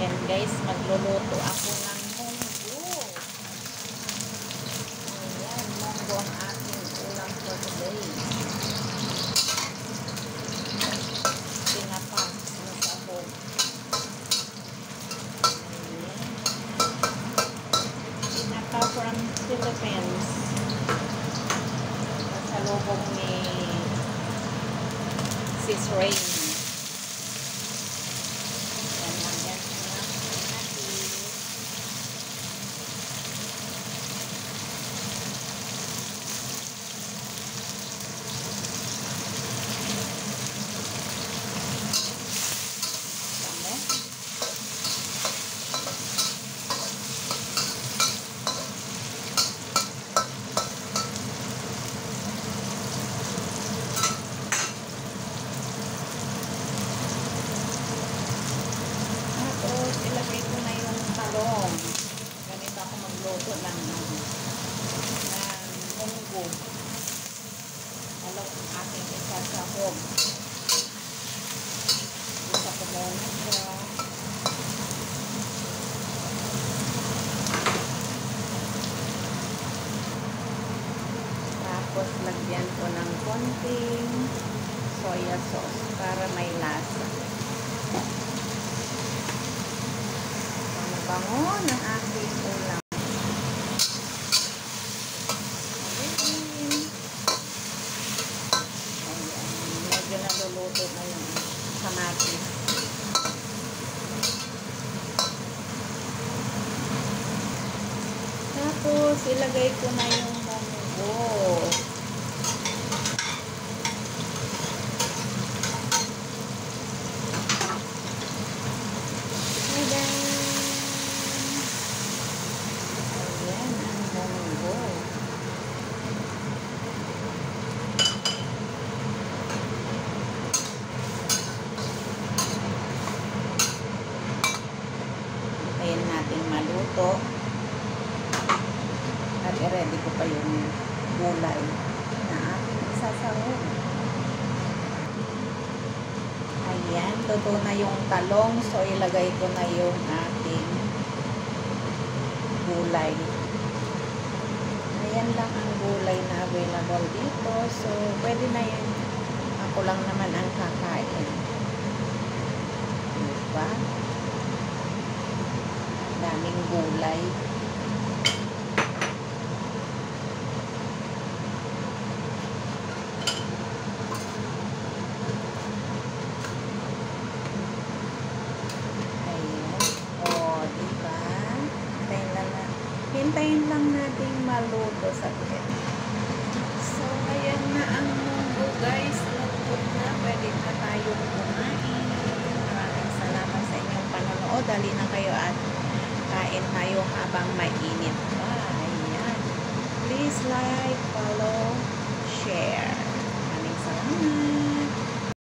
Ayan guys, magluluto ako ng munggo. Ayan, munggo ang aking ulam for today. Tinapa na sahog. Ayan. Tinapa from Philippines. Sa lubong ni Sis Rain. Ilagay ko na yung talong. Ganito ako magluto ng munggo. Talong ang aking isasahog. Isa ko muna siya. Tapos lagyan ko ng konting soya sauce para may lasa. Bango ng aking ulam. Ayan. Medyo naluluto na yung kamatis. Tapos, ilagay ko na yung munggo. Ayan natin maluto. At i-ready ko pa yung gulay na ating isasahog. Ayan, luto na yung talong. So, ilagay ko na yung ating gulay. Ayan lang ang gulay na available dito. So, pwede na yun. Ako lang naman ang kakain. Diba? Daming gulay. Ayan. O, diba? Hintayin lang natin maluto sa pwede. So, ayan na ang munggo guys. Luto na. Pwede na tayong kumain. Maraming salamat sa inyong panonood. Dali na kayo at kain tayo habang mainit pa. Ayan. Please like, follow, share. Maraming salamat.